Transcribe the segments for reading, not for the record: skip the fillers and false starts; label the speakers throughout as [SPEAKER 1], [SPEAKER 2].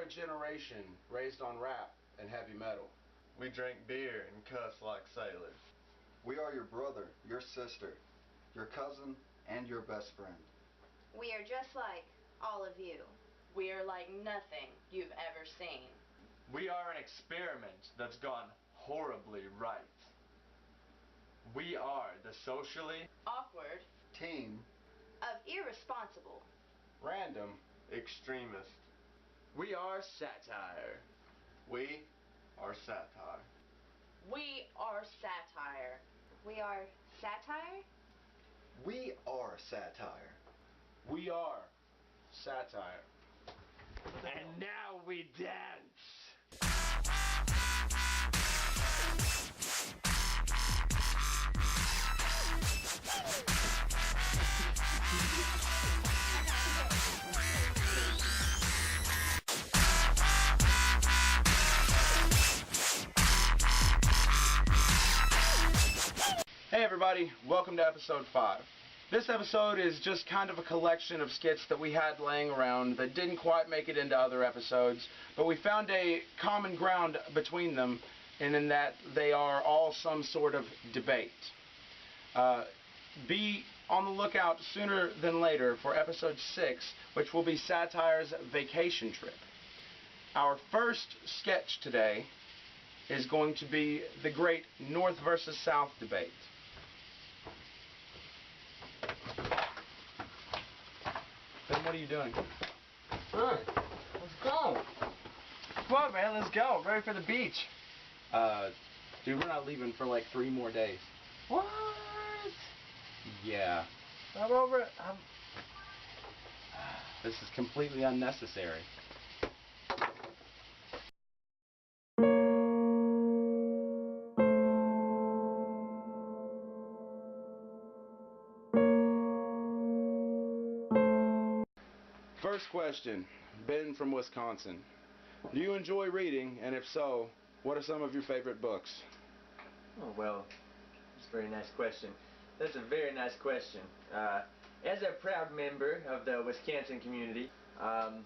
[SPEAKER 1] a generation raised on rap and heavy metal.
[SPEAKER 2] We drink beer and cuss like sailors.
[SPEAKER 3] We are your brother, your sister, your cousin, and your best friend.
[SPEAKER 4] We are just like all of you.
[SPEAKER 5] We are like nothing you've ever seen.
[SPEAKER 2] We are an experiment that's gone horribly right. We are the socially
[SPEAKER 5] Awkward
[SPEAKER 3] Team
[SPEAKER 4] Of irresponsible.
[SPEAKER 1] Random.
[SPEAKER 2] extremist.
[SPEAKER 1] We are satire.
[SPEAKER 2] We are satire.
[SPEAKER 5] We are satire.
[SPEAKER 4] We are satire?
[SPEAKER 3] We are satire.
[SPEAKER 1] We are satire.
[SPEAKER 2] And now we dance.
[SPEAKER 1] Hey everybody, welcome to episode 5. This episode is just kind of a collection of skits that we had laying around that didn't quite make it into other episodes, but we found a common ground between them, and in that they are all some sort of debate. Be on the lookout sooner than later for episode 6, which will be Satire's vacation trip. Our first sketch today is going to be the great North versus South debate. Ben, what are you doing?
[SPEAKER 2] Hey, let's go. Come on, man, let's go. I'm ready for the beach.
[SPEAKER 1] Dude, we're not leaving for like 3 more days.
[SPEAKER 2] What?
[SPEAKER 1] Yeah.
[SPEAKER 2] I'm over it.
[SPEAKER 1] This is completely unnecessary. First question, Ben from Wisconsin. Do you enjoy reading, and if so, what are some of your favorite books?
[SPEAKER 6] Oh, well, that's a very nice question. That's a very nice question. As a proud member of the Wisconsin community, I'd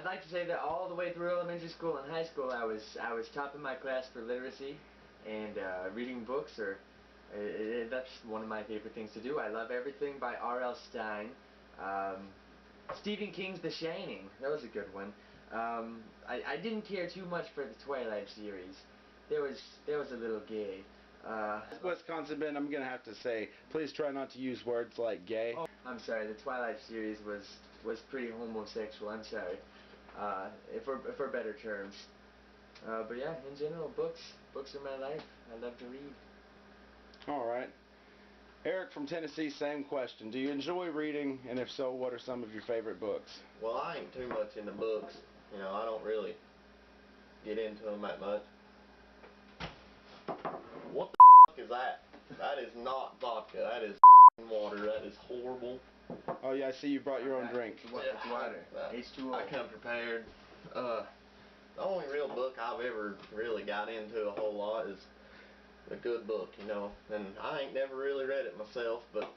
[SPEAKER 6] like to say that all the way through elementary school and high school, I was top in my class for literacy, and reading books that's one of my favorite things to do. I love everything by R.L. Stein. Stephen King's The Shining, that was a good one. I didn't care too much for the Twilight series. There was a little gay.
[SPEAKER 1] Wisconsin Ben, I'm gonna have to say, please try not to use words like gay.
[SPEAKER 6] Oh, I'm sorry. The Twilight series was pretty homosexual. I'm sorry. For better terms. But yeah, in general, books are my life. I love to read.
[SPEAKER 1] All right. Eric from Tennessee, same question. Do you enjoy reading, and if so, what are some of your favorite books?
[SPEAKER 2] Well, I ain't too much into books. You know, I don't really get into them that much. What the is that? That is not vodka. That is water. That is horrible.
[SPEAKER 1] Oh yeah, I see you brought your own drink.
[SPEAKER 6] It's water. H2O.
[SPEAKER 2] I come prepared. The only real book I've ever really got into a whole lot is a good book, you know. And I ain't never really read it myself, but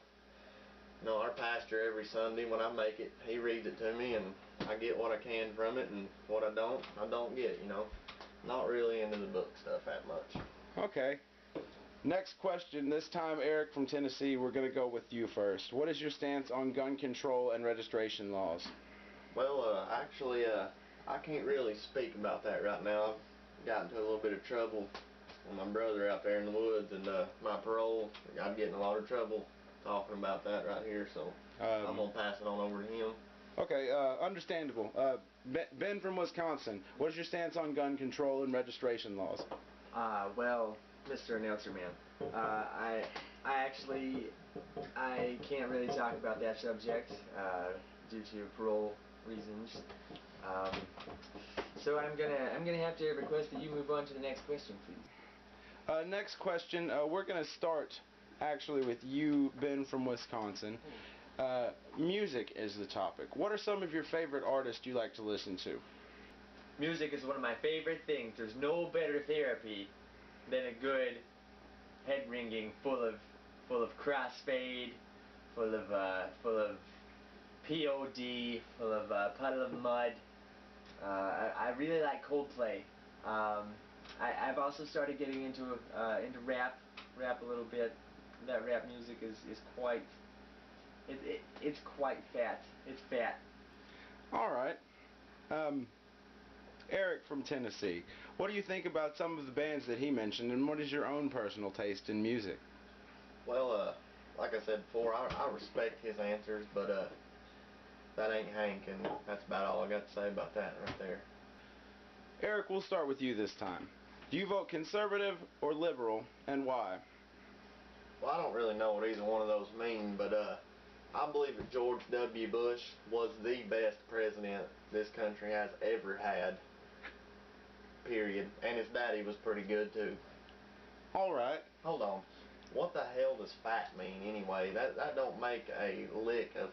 [SPEAKER 2] you know, our pastor every Sunday when I make it, he reads it to me, and I get what I can from it, and what I don't get, you know. Not really into the book stuff that much.
[SPEAKER 1] Okay. Next question, this time Eric from Tennessee, we're going to go with you first. What is your stance on gun control and registration laws?
[SPEAKER 2] Well, actually, I can't really speak about that right now. I've got into a little bit of trouble with my brother out there in the woods, and my parole, I'd get in a lot of trouble talking about that right here, so I'm going to pass it on over to him.
[SPEAKER 1] Okay, understandable. Ben from Wisconsin, what is your stance on gun control and registration laws?
[SPEAKER 6] Well, Mr. Announcer Man, I can't really talk about that subject due to parole reasons. So I'm gonna have to request that you move on to the next question, please.
[SPEAKER 1] Next question, we're going to start actually with you, Ben from Wisconsin. Music is the topic. What are some of your favorite artists you like to listen to?
[SPEAKER 6] Music is one of my favorite things. There's no better therapy than a good head ringing full of crossfade, full of POD, full of puddle of mud. I really like Coldplay. I've also started getting into rap a little bit. That rap music is quite it's quite fat. It's fat.
[SPEAKER 1] All right. Eric from Tennessee, what do you think about some of the bands that he mentioned, and what is your own personal taste in music?
[SPEAKER 2] Well, like I said before, I respect his answers, but that ain't Hank, and that's about all I got to say about that right there.
[SPEAKER 1] Eric, we'll start with you this time. Do you vote conservative or liberal, and why?
[SPEAKER 2] Well, I don't really know what either one of those mean, but I believe that George W. Bush was the best president this country has ever had. Period. And his daddy was pretty good too.
[SPEAKER 1] All right.
[SPEAKER 2] Hold on. What the hell does fat mean anyway? That don't make a lick of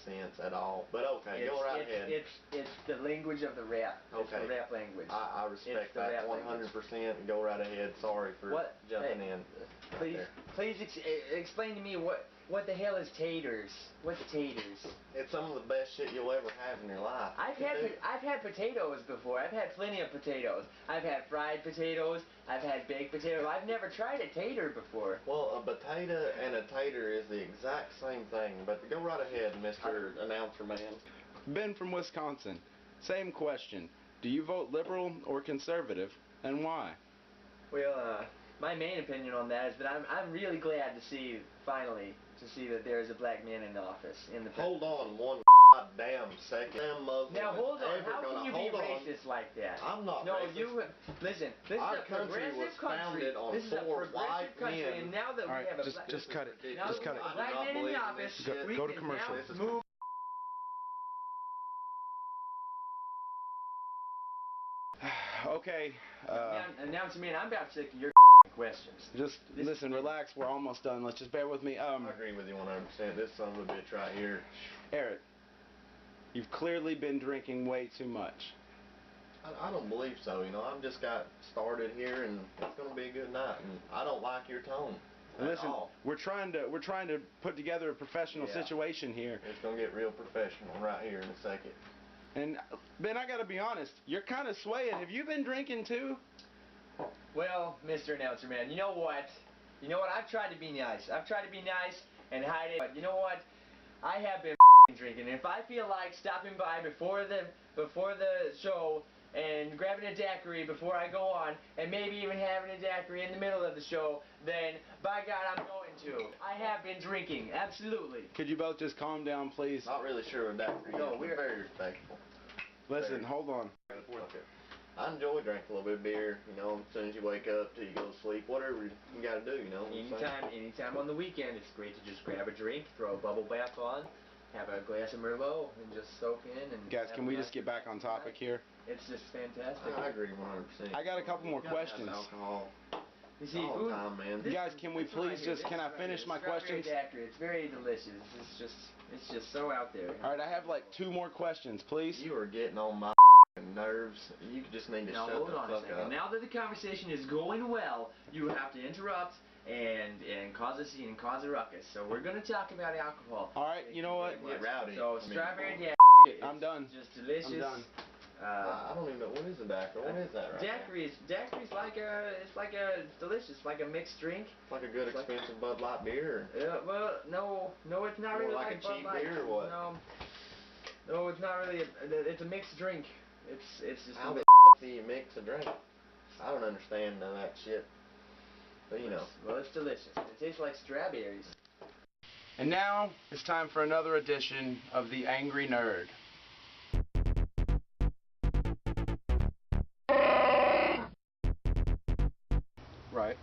[SPEAKER 2] sense at all. But okay, go right ahead.
[SPEAKER 6] It's the language of the rap.
[SPEAKER 2] Okay.
[SPEAKER 6] It's the rap language.
[SPEAKER 2] I respect that 100%. Go right ahead. Sorry for jumping in.
[SPEAKER 6] Please explain to me what the hell is taters? What's taters?
[SPEAKER 2] It's some of the best shit you'll ever have in your life.
[SPEAKER 6] I've had potatoes before. I've had plenty of potatoes. I've had fried potatoes. I've had baked potatoes. I've never tried a tater before.
[SPEAKER 2] Well, a potato and a tater is the exact same thing. But go right ahead, Mr. Announcer Man.
[SPEAKER 1] Ben from Wisconsin, same question. Do you vote liberal or conservative, and why?
[SPEAKER 6] Well, my main opinion on that is that I'm really glad to see, finally, that there is a black man in the office.
[SPEAKER 2] Hold on one damn second.
[SPEAKER 6] Now hold on, how can you be racist like that?
[SPEAKER 2] I'm not
[SPEAKER 6] racist.
[SPEAKER 2] No,
[SPEAKER 6] listen, this
[SPEAKER 2] Our
[SPEAKER 6] is a
[SPEAKER 2] country was
[SPEAKER 6] progressive country.
[SPEAKER 2] founded on
[SPEAKER 6] This is a
[SPEAKER 2] 4
[SPEAKER 6] progressive
[SPEAKER 2] white
[SPEAKER 6] country,
[SPEAKER 2] men.
[SPEAKER 6] and now that
[SPEAKER 1] All
[SPEAKER 6] we
[SPEAKER 1] right,
[SPEAKER 6] have a
[SPEAKER 1] just cut it.
[SPEAKER 6] now
[SPEAKER 1] Just cut it.
[SPEAKER 6] a black man in the office, we
[SPEAKER 1] Go to
[SPEAKER 6] can
[SPEAKER 1] commercial.
[SPEAKER 6] now move.
[SPEAKER 1] Okay.
[SPEAKER 6] Announcer man, I'm about sick of your questions.
[SPEAKER 1] Just listen, relax. We're almost done. Let's just bear with me.
[SPEAKER 2] I agree with you 100%. This son of a bitch right here.
[SPEAKER 1] Eric, you've clearly been drinking way too much.
[SPEAKER 2] I don't believe so. You know, I've just got started here, and it's gonna be a good night. And I don't like your tone.
[SPEAKER 1] Listen, we're trying to put together a professional situation here.
[SPEAKER 2] It's gonna get real professional right here in a second.
[SPEAKER 1] And Ben, I gotta be honest, you're kind of swaying. Have you been drinking too?
[SPEAKER 6] Well, Mr. Announcer Man, you know what? I've tried to be nice. I've tried to be nice and hide it. But you know what? I have been drinking. And if I feel like stopping by before the show and grabbing a daiquiri before I go on, and maybe even having a daiquiri in the middle of the show, then by God, I'm going to. I have been drinking, absolutely.
[SPEAKER 1] Could you both just calm down, please?
[SPEAKER 2] Not really sure of that for you.
[SPEAKER 6] No,
[SPEAKER 2] we're very respectful.
[SPEAKER 1] Listen, hold on.
[SPEAKER 2] Okay. I enjoy drinking a little bit of beer, you know, as soon as you wake up till you go to sleep, whatever you gotta do, you know.
[SPEAKER 6] Anytime on the weekend, it's great to just grab a drink, throw a bubble bath on, have a glass of Merlot, and just soak in. And
[SPEAKER 1] guys, can we just get back on topic here?
[SPEAKER 6] It's just fantastic.
[SPEAKER 2] I agree 100%.
[SPEAKER 1] I got a couple more questions.
[SPEAKER 2] Alcohol.
[SPEAKER 6] You see,
[SPEAKER 2] all the time, man.
[SPEAKER 1] You guys, can we please can I finish my questions?
[SPEAKER 6] It's very delicious. It's just so out there.
[SPEAKER 1] All right, I have like 2 more questions, please.
[SPEAKER 2] You are getting on my nerves. You just need to shut the fuck up.
[SPEAKER 6] Now that the conversation is going well, you have to interrupt and cause a scene and cause a ruckus. So we're gonna talk about alcohol.
[SPEAKER 1] All right, you know what?
[SPEAKER 2] Get rowdy.
[SPEAKER 6] So strawberry daiquiri.
[SPEAKER 1] I'm done.
[SPEAKER 6] Just delicious.
[SPEAKER 1] I'm done.
[SPEAKER 2] I don't even know what is a daiquiri. What is that right
[SPEAKER 6] Daiquiri's it's delicious, like a mixed drink.
[SPEAKER 2] It's like a good expensive Bud Light beer.
[SPEAKER 6] Well, no, it's not really
[SPEAKER 2] like a
[SPEAKER 6] Bud
[SPEAKER 2] cheap
[SPEAKER 6] Light.
[SPEAKER 2] beer or what?
[SPEAKER 6] No, it's not really. It's a mixed drink. It's just.
[SPEAKER 2] How the do you mix a drink? I don't understand none of that shit. But you know.
[SPEAKER 6] Well, it's delicious. It tastes like strawberries.
[SPEAKER 1] And now it's time for another edition of the Angry Nerd. Right.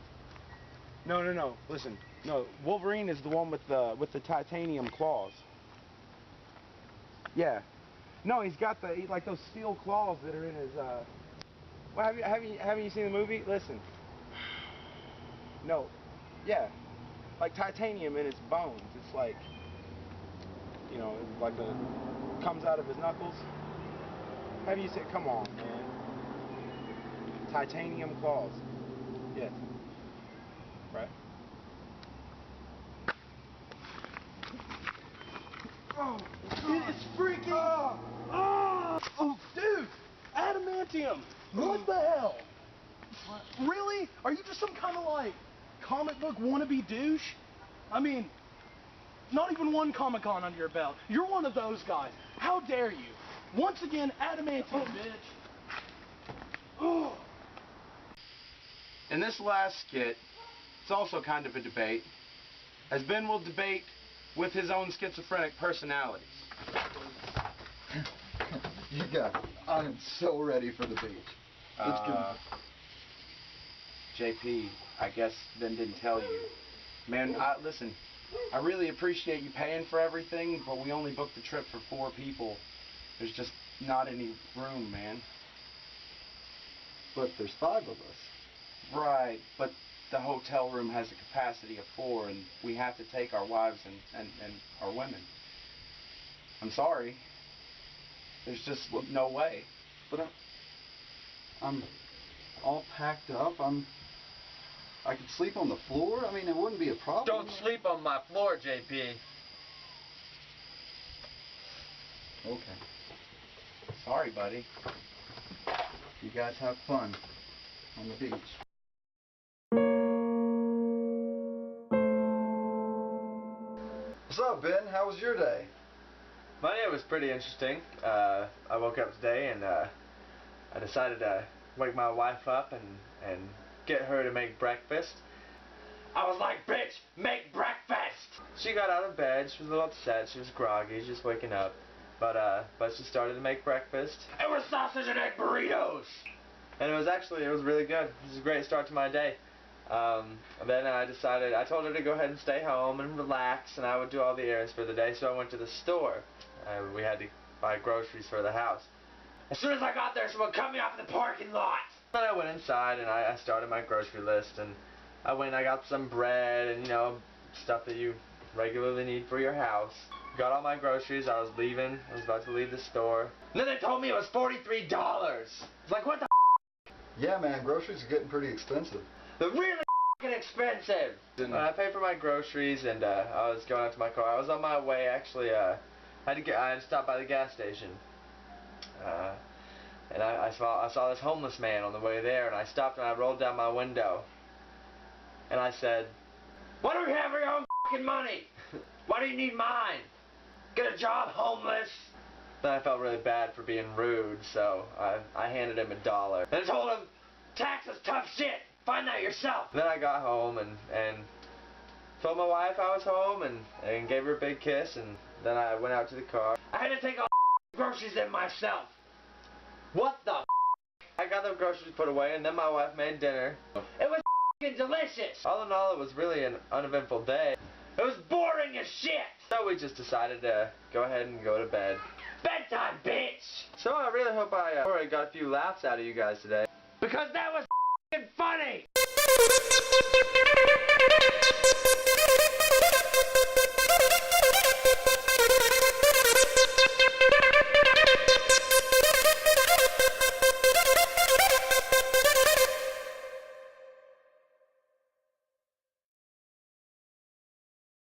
[SPEAKER 1] No. Listen. No, Wolverine is the one with the titanium claws. Yeah. No, he's got like those steel claws that are in his. Well, have you seen the movie? Listen. No. Yeah. Like titanium in its bones. It's like, you know, it's like comes out of his knuckles. Have you seen? Come on, man. Titanium claws. Yeah. Right. Oh, God.
[SPEAKER 7] Liam, what the hell? Really? Are you just some kind of like comic book wannabe douche? I mean, not even one Comic-Con under your belt. You're one of those guys. How dare you? Once again, adamantium, bitch.
[SPEAKER 1] In this last skit, it's also kind of a debate, as Ben will debate with his own schizophrenic personalities.
[SPEAKER 3] You got it. I am so ready for the beach. Let's go.
[SPEAKER 1] JP, I guess Ben didn't tell you. Man, listen, I really appreciate you paying for everything, but we only booked the trip for 4 people. There's just not any room, man.
[SPEAKER 3] But there's 5 of us.
[SPEAKER 1] Right, but the hotel room has a capacity of 4, and we have to take our wives and our women. I'm sorry. There's just no way.
[SPEAKER 3] But I'm all packed up. I could sleep on the floor. I mean, it wouldn't be a problem.
[SPEAKER 6] Don't sleep on my floor, JP.
[SPEAKER 3] Okay.
[SPEAKER 1] Sorry, buddy.
[SPEAKER 3] You guys have fun on the beach. What's up, Ben? How was your day?
[SPEAKER 6] My day was pretty interesting. I woke up today and I decided to wake my wife up and get her to make breakfast. I was like, bitch, make breakfast! She got out of bed. She was a little upset. She was groggy, just waking up. But she started to make breakfast. It was sausage and egg burritos! And it was really good. It was a great start to my day. Then I told her to go ahead and stay home and relax, and I would do all the errands for the day, so I went to the store. We had to buy groceries for the house. As soon as I got there, someone cut me off in the parking lot. Then I went inside and I started my grocery list, and I got some bread and, stuff that you regularly need for your house. Got all my groceries. I was about to leave the store. And then they told me it was $43. It's like, what the
[SPEAKER 3] Yeah, man, groceries are getting pretty expensive.
[SPEAKER 6] They're really expensive. I paid for my groceries and I was going out to my car. I was on my way, actually. I had to stop by the gas station. And I saw this homeless man on the way there, and I stopped and I rolled down my window. And I said, "Why don't you have your own fucking money? Why do you need mine? Get a job, homeless." Then I felt really bad for being rude, so I handed him $1. And I told him, "Tax is tough shit. Find that yourself." Then I got home and told my wife I was home and gave her a big kiss, and then I went out to the car. I had to take all groceries in myself. What the I got the groceries put away, and then my wife made dinner. It was delicious. All in all, it was really an uneventful day. It was boring as shit. So we just decided to go ahead and go to bed. Bedtime, bitch! So I really hope I already got a few laughs out of you guys today. Because that was funny!